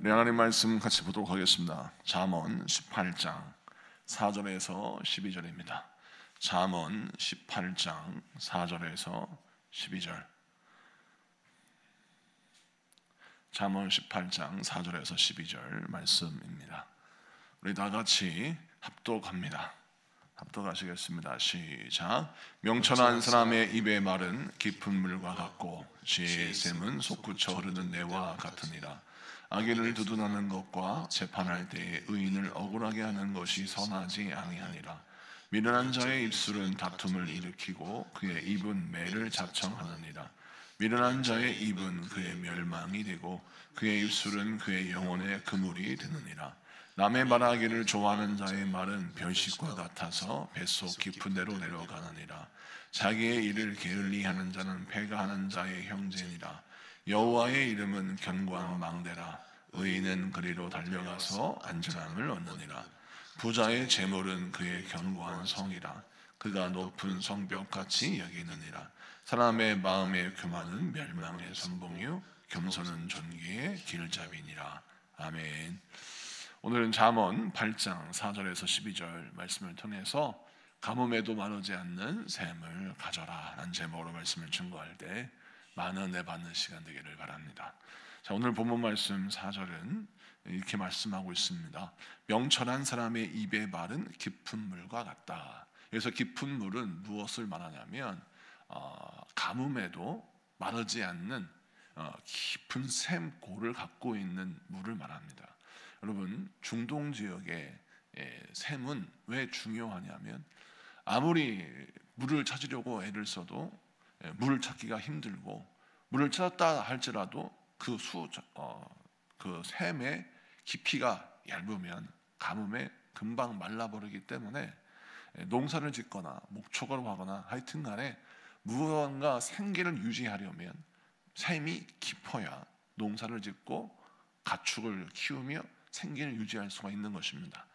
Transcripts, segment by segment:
네, 하나님 말씀 같이 보도록 하겠습니다. 잠언 18장 4절에서 12절입니다. 잠언 18장 4절에서 12절. 잠언 18장 4절에서 12절 말씀입니다. 우리 다 같이 합독합니다. 합독하시겠습니다. 시작. 명철한 사람의 입의 말은 깊은 물과 같고 지혜의 샘은 솟구쳐 흐르는 내와 같으니라. 악인을 두둔하는 것과 재판할 때에 의인을 억울하게 하는 것이 선하지 아니하니라. 미련한 자의 입술은 다툼을 일으키고 그의 입은 매를 자청하느니라. 미련한 자의 입은 그의 멸망이 되고 그의 입술은 그의 영혼의 그물이 되느니라. 남의 말하기를 좋아하는 자의 말은 별식과 같아서 뱃속 깊은 데로 내려가느니라. 자기의 일을 게을리하는 자는 패가하는 자의 형제니라. 여호와의 이름은 견고한 망대라. 의인은 그리로 달려가서 안전함을 얻느니라. 부자의 재물은 그의 견고한 성이라. 그가 높은 성벽같이 여기느니라. 사람의 마음의 교만은 멸망의 선봉이요 겸손은 존귀의 길잡이니라. 아멘. 오늘은 잠언 8장 4절에서 12절 말씀을 통해서 가뭄에도 마르지 않는 샘을 가져라 라는 제목으로 말씀을 증거할 때 많은 은혜 받는 시간 되기를 바랍니다. 자, 오늘 본문 말씀 4절은 이렇게 말씀하고 있습니다. 명철한 사람의 입의 말은 깊은 물과 같다. 여기서 깊은 물은 무엇을 말하냐면 가뭄에도 마르지 않는 깊은 샘골을 갖고 있는 물을 말합니다. 여러분, 중동 지역의 샘은 왜 중요하냐면 아무리 물을 찾으려고 애를 써도 물을 찾기가 힘들고, 물을 찾았다 할지라도 그 샘의 깊이가 얇으면 가뭄에 금방 말라버리기 때문에 농사를 짓거나 목축을 하거나 하여튼 간에 무언가 생계를 유지하려면 샘이 깊어야 농사를 짓고 가축을 키우며 생계를 유지할 수가 있는 것입니다.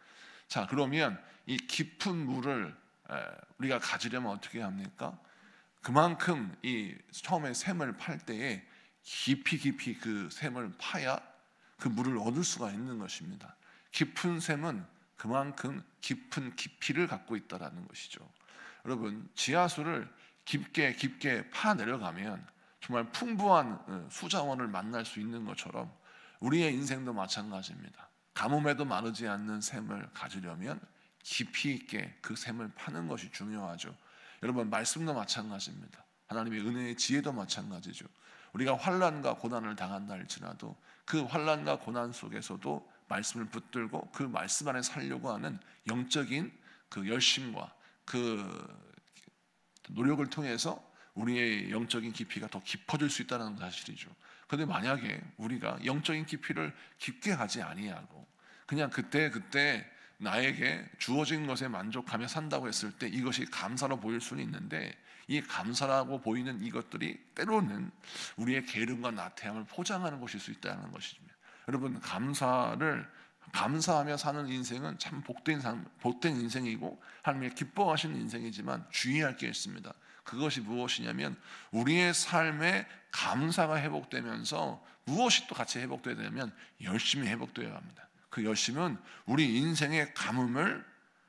자, 그러면 이 깊은 물을 우리가 가지려면 어떻게 합니까? 그만큼 이 처음에 샘을 팔 때에 깊이 그 샘을 파야 그 물을 얻을 수가 있는 것입니다. 깊은 샘은 그만큼 깊은 깊이를 갖고 있다라는 것이죠. 여러분, 지하수를 깊게 파 내려가면 정말 풍부한 수자원을 만날 수 있는 것처럼 우리의 인생도 마찬가지입니다. 가뭄에도 마르지 않는 샘을 가지려면 깊이 있게 그 샘을 파는 것이 중요하죠. 여러분, 말씀도 마찬가지입니다. 하나님의 은혜의 지혜도 마찬가지죠. 우리가 환난과 고난을 당한다 할지라도 그 환난과 고난 속에서도 말씀을 붙들고 그 말씀 안에 살려고 하는 영적인 그 열심과 그 노력을 통해서 우리의 영적인 깊이가 더 깊어질 수 있다는 사실이죠. 그런데 만약에 우리가 영적인 깊이를 깊게 가지 아니하고 그냥 그때 나에게 주어진 것에 만족하며 산다고 했을 때 이것이 감사로 보일 수는 있는데, 이 감사라고 보이는 이것들이 때로는 우리의 게으름과 나태함을 포장하는 것일 수 있다는 것입니다. 여러분, 감사하며 사는 인생은 참 복된 인생이고 하나님의 기뻐하시는 인생이지만 주의할 게 있습니다. 그것이 무엇이냐면 우리의 삶에 감사가 회복되면서 무엇이 또 같이 회복되냐면 열심히 회복되어야 합니다. 그 열심은 우리 인생의 가뭄을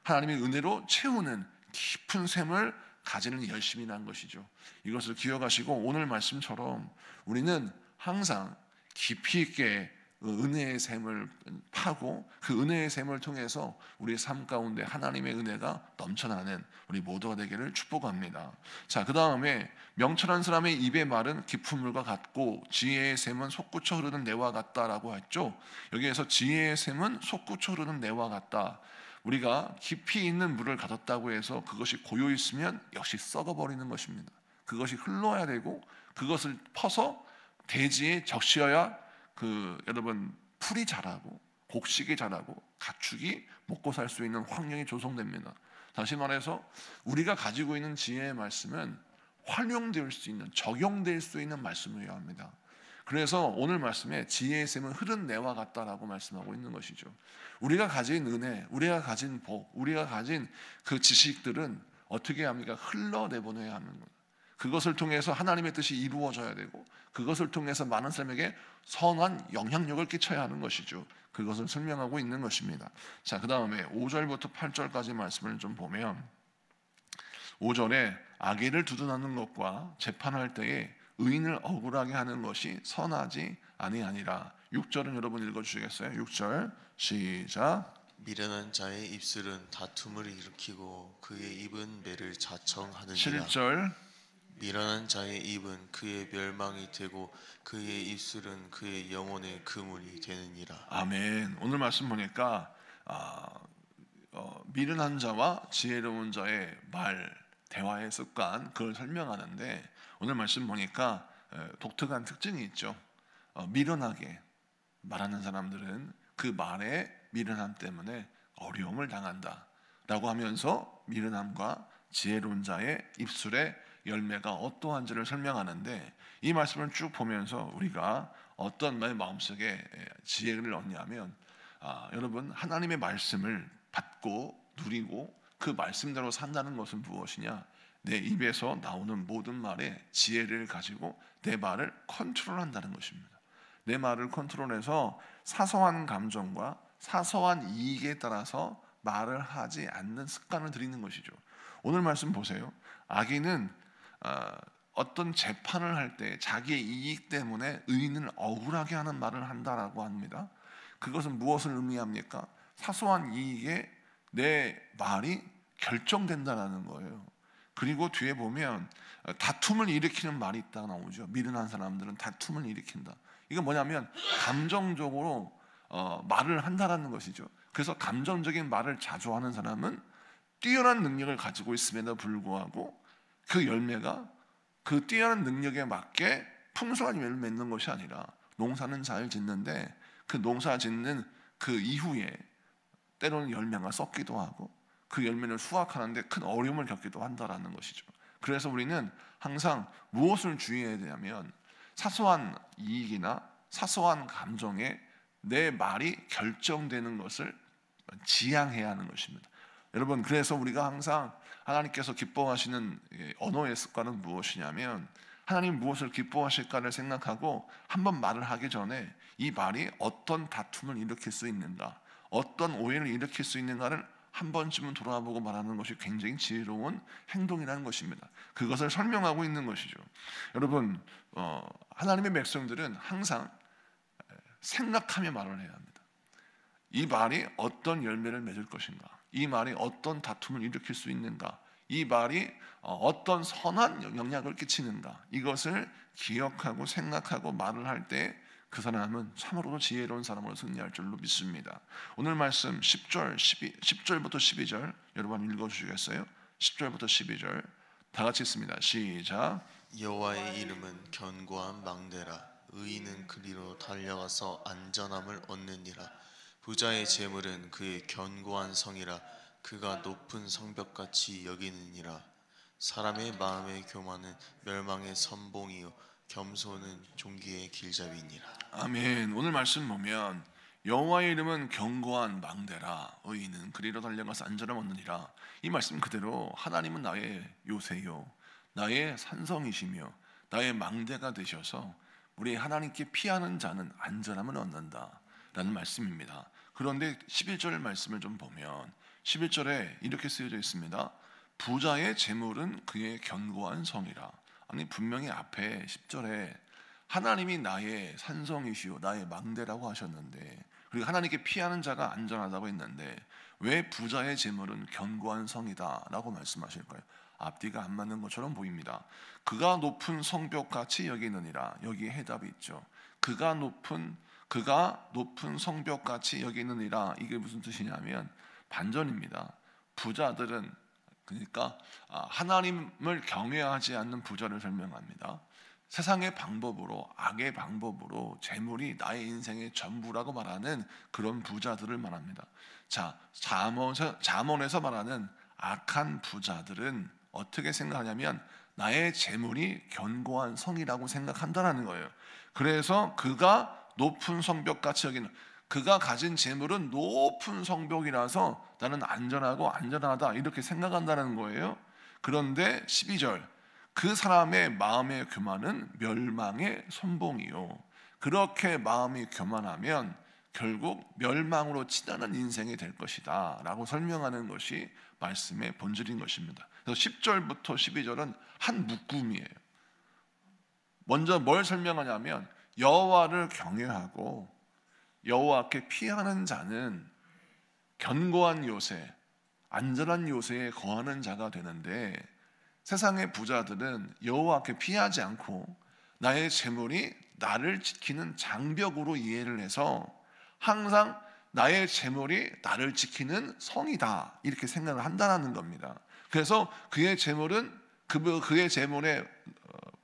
하나님의 은혜로 채우는 깊은 샘을 가지는 열심이라는 것이죠. 이것을 기억하시고 오늘 말씀처럼 우리는 항상 깊이 있게 은혜의 샘을 파고 그 은혜의 샘을 통해서 우리의 삶 가운데 하나님의 은혜가 넘쳐나는 우리 모두가 되기를 축복합니다. 자, 그 다음에 명철한 사람의 입의 말은 깊은 물과 같고 지혜의 샘은 솟구쳐 흐르는 내와 같다라고 했죠. 여기에서 지혜의 샘은 솟구쳐 흐르는 내와 같다. 우리가 깊이 있는 물을 가졌다고 해서 그것이 고요 있으면 역시 썩어버리는 것입니다. 그것이 흘러야 되고 그것을 퍼서 대지에 적셔야 여러분 풀이 자라고 곡식이 자라고 가축이 먹고 살 수 있는 환경이 조성됩니다. 다시 말해서 우리가 가지고 있는 지혜의 말씀은 활용될 수 있는, 적용될 수 있는 말씀이어야 합니다. 그래서 오늘 말씀에 지혜의 샘은 흐른 내와 같다라고 말씀하고 있는 것이죠. 우리가 가진 은혜, 우리가 가진 복, 우리가 가진 그 지식들은 어떻게 합니까? 흘러내보내야 하는 것. 그것을 통해서 하나님의 뜻이 이루어져야 되고 그것을 통해서 많은 사람에게 선한 영향력을 끼쳐야 하는 것이죠. 그것을 설명하고 있는 것입니다. 자, 그 다음에 5절부터 8절까지 말씀을 좀 보면 5절에 악의를 두둔하는 것과 재판할 때에 의인을 억울하게 하는 것이 선하지 아니하니라. 6절은 여러분 읽어주시겠어요? 6절 시작. 미련한 자의 입술은 다툼을 일으키고 그의 입은 매를 자청하느니라. 7절 미련한 자의 입은 그의 멸망이 되고 그의 입술은 그의 영혼의 그물이 되느니라. 아멘. 오늘 말씀 보니까 미련한 자와 지혜로운 자의 말, 대화의 습관, 그걸 설명하는데 오늘 말씀 보니까 독특한 특징이 있죠. 미련하게 말하는 사람들은 그 말의 미련함 때문에 어려움을 당한다 라고 하면서 미련함과 지혜로운 자의 입술의 열매가 어떠한지를 설명하는데, 이 말씀을 쭉 보면서 우리가 어떤 마음속에 지혜를 얻냐면 여러분, 하나님의 말씀을 받고 누리고 그 말씀대로 산다는 것은 무엇이냐? 내 입에서 나오는 모든 말에 지혜를 가지고 내 말을 컨트롤한다는 것입니다. 내 말을 컨트롤해서 사소한 감정과 사소한 이익에 따라서 말을 하지 않는 습관을 들이는 것이죠. 오늘 말씀 보세요. 악인은 어떤 재판을 할 때 자기의 이익 때문에 의인을 억울하게 하는 말을 한다라고 합니다. 그것은 무엇을 의미합니까? 사소한 이익에 내 말이 결정된다라는 거예요. 그리고 뒤에 보면 다툼을 일으키는 말이 있다고 나오죠. 미련한 사람들은 다툼을 일으킨다. 이건 뭐냐면 감정적으로 말을 한다라는 것이죠. 그래서 감정적인 말을 자주 하는 사람은 뛰어난 능력을 가지고 있음에도 불구하고 그 열매가 그 뛰어난 능력에 맞게 풍성한 열매를 맺는 것이 아니라, 농사는 잘 짓는데 그 농사 짓는 그 이후에 때로는 열매가 썩기도 하고 그 열매를 수확하는데 큰 어려움을 겪기도 한다라는 것이죠. 그래서 우리는 항상 무엇을 주의해야 되냐면 사소한 이익이나 사소한 감정에 내 말이 결정되는 것을 지양해야 하는 것입니다. 여러분, 그래서 우리가 항상 하나님께서 기뻐하시는 언어의 습관은 무엇이냐면, 하나님 무엇을 기뻐하실까를 생각하고 한번 말을 하기 전에 이 말이 어떤 다툼을 일으킬 수 있는가, 어떤 오해를 일으킬 수 있는가를 한 번쯤은 돌아보고 말하는 것이 굉장히 지혜로운 행동이라는 것입니다. 그것을 설명하고 있는 것이죠. 여러분, 하나님의 백성들은 항상 생각하며 말을 해야 합니다. 이 말이 어떤 열매를 맺을 것인가, 이 말이 어떤 다툼을 일으킬 수 있는가, 이 말이 어떤 선한 영향을 끼치는가, 이것을 기억하고 생각하고 말을 할 때 그 사람은 참으로도 지혜로운 사람으로 승리할 줄로 믿습니다. 오늘 말씀 10절부터 12절 여러분 읽어주시겠어요? 10절부터 12절 다 같이 읽습니다. 시작. 여호와의 이름은 견고한 망대라. 의인은 그리로 달려가서 안전함을 얻느니라. 부자의 재물은 그의 견고한 성이라. 그가 높은 성벽같이 여기느니라. 사람의 마음의 교만은 멸망의 선봉이요 겸손은 종기의 길잡이니라. 아멘. 오늘 말씀 보면 여호와의 이름은 견고한 망대라. 의인은 그리로 달려가서 안전함을 얻느니라. 이 말씀 그대로 하나님은 나의 요새요, 나의 산성이시며 나의 망대가 되셔서 우리 하나님께 피하는 자는 안전함을 얻는다 라는 말씀입니다. 그런데 11절 말씀을 좀 보면 11절에 이렇게 쓰여져 있습니다. 부자의 재물은 그의 견고한 성이라. 아니, 분명히 앞에 10절에 하나님이 나의 산성이시오 나의 망대라고 하셨는데, 그리고 하나님께 피하는 자가 안전하다고 했는데 왜 부자의 재물은 견고한 성이다 라고 말씀하실까요? 앞뒤가 안 맞는 것처럼 보입니다. 그가 높은 성벽같이 여기느니라. 여기에 해답이 있죠. 그가 높은 성벽같이 여기느니라. 이게 무슨 뜻이냐면 반전입니다. 부자들은, 그러니까 하나님을 경외하지 않는 부자를 설명합니다. 세상의 방법으로, 악의 방법으로 재물이 나의 인생의 전부라고 말하는 그런 부자들을 말합니다. 자, 잠언에서 말하는 악한 부자들은 어떻게 생각하냐면 나의 재물이 견고한 성이라고 생각한다는 거예요. 그래서 그가 높은 성벽같이 여기는, 그가 가진 재물은 높은 성벽이라서 나는 안전하고 안전하다 이렇게 생각한다는 거예요. 그런데 12절, 그 사람의 마음의 교만은 멸망의 선봉이요. 그렇게 마음이 교만하면 결국 멸망으로 치닫는 인생이 될 것이다 라고 설명하는 것이 말씀의 본질인 것입니다. 그래서 10절부터 12절은 한 묶음이에요. 먼저 뭘 설명하냐면 여호와를 경외하고 여호와께 피하는 자는 견고한 요새, 안전한 요새에 거하는 자가 되는데, 세상의 부자들은 여호와께 피하지 않고 나의 재물이 나를 지키는 장벽으로 이해를 해서 항상 나의 재물이 나를 지키는 성이다 이렇게 생각을 한다는 겁니다. 그래서 그의 재물은 그의 재물의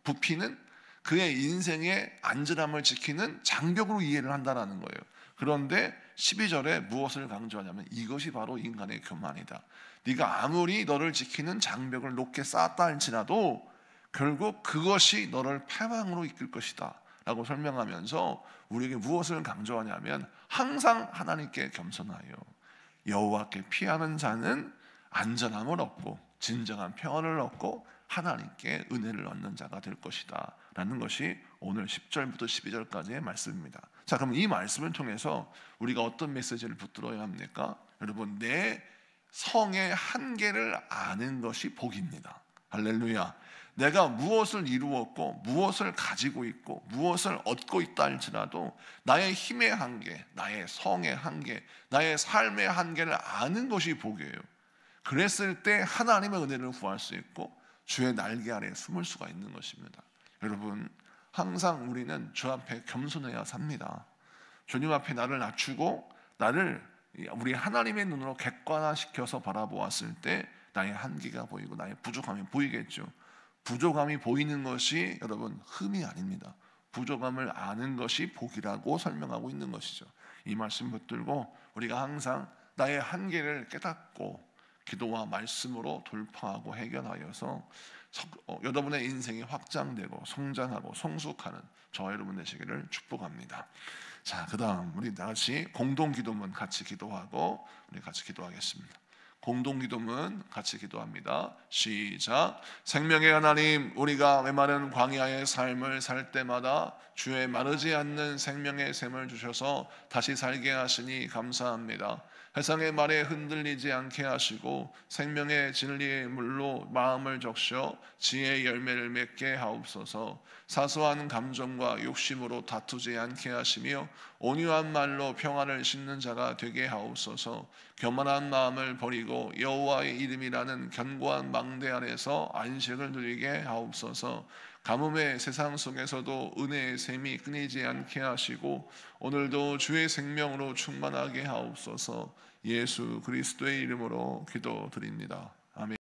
부피는 그의 인생의 안전함을 지키는 장벽으로 이해를 한다는 거예요. 그런데 12절에 무엇을 강조하냐면 이것이 바로 인간의 교만이다. 네가 아무리 너를 지키는 장벽을 높게 쌓았다 할지라도 결국 그것이 너를 패망으로 이끌 것이다 라고 설명하면서 우리에게 무엇을 강조하냐면 항상 하나님께 겸손하여 여호와께 피하는 자는 안전함을 얻고 진정한 평안을 얻고 하나님께 은혜를 얻는 자가 될 것이다 라는 것이 오늘 10절부터 12절까지의 말씀입니다. 자, 그럼 이 말씀을 통해서 우리가 어떤 메시지를 붙들어야 합니까? 여러분, 내 성의 한계를 아는 것이 복입니다. 할렐루야. 내가 무엇을 이루었고 무엇을 가지고 있고 무엇을 얻고 있다 할지라도 나의 힘의 한계, 나의 성의 한계, 나의 삶의 한계를 아는 것이 복이에요. 그랬을 때 하나님의 은혜를 구할 수 있고 주의 날개 아래에 숨을 수가 있는 것입니다. 여러분, 항상 우리는 주 앞에 겸손해야 삽니다. 주님 앞에 나를 낮추고 나를 우리 하나님의 눈으로 객관화시켜서 바라보았을 때 나의 한계가 보이고 나의 부족함이 보이겠죠. 부족함이 보이는 것이 여러분 흠이 아닙니다. 부족함을 아는 것이 복이라고 설명하고 있는 것이죠. 이 말씀 붙들고 우리가 항상 나의 한계를 깨닫고 기도와 말씀으로 돌파하고 해결하여서 여러분의 인생이 확장되고 성장하고 성숙하는 저와 여러분 되시기를 축복합니다. 자, 그 다음 우리 다같이 공동기도문 같이 기도하고 우리 같이 기도하겠습니다. 공동기도문 같이 기도합니다. 시작. 생명의 하나님, 우리가 메마른 광야의 삶을 살 때마다 주의 마르지 않는 생명의 샘을 주셔서 다시 살게 하시니 감사합니다. 세상의 말에 흔들리지 않게 하시고 생명의 진리의 물로 마음을 적셔 지혜의 열매를 맺게 하옵소서. 사소한 감정과 욕심으로 다투지 않게 하시며 온유한 말로 평안을 심는 자가 되게 하옵소서. 교만한 마음을 버리고 여호와의 이름이라는 견고한 망대 안에서 안식을 누리게 하옵소서. 가뭄의 세상 속에서도 은혜의 샘이 끊이지 않게 하시고 오늘도 주의 생명으로 충만하게 하옵소서. 예수 그리스도의 이름으로 기도드립니다. 아멘.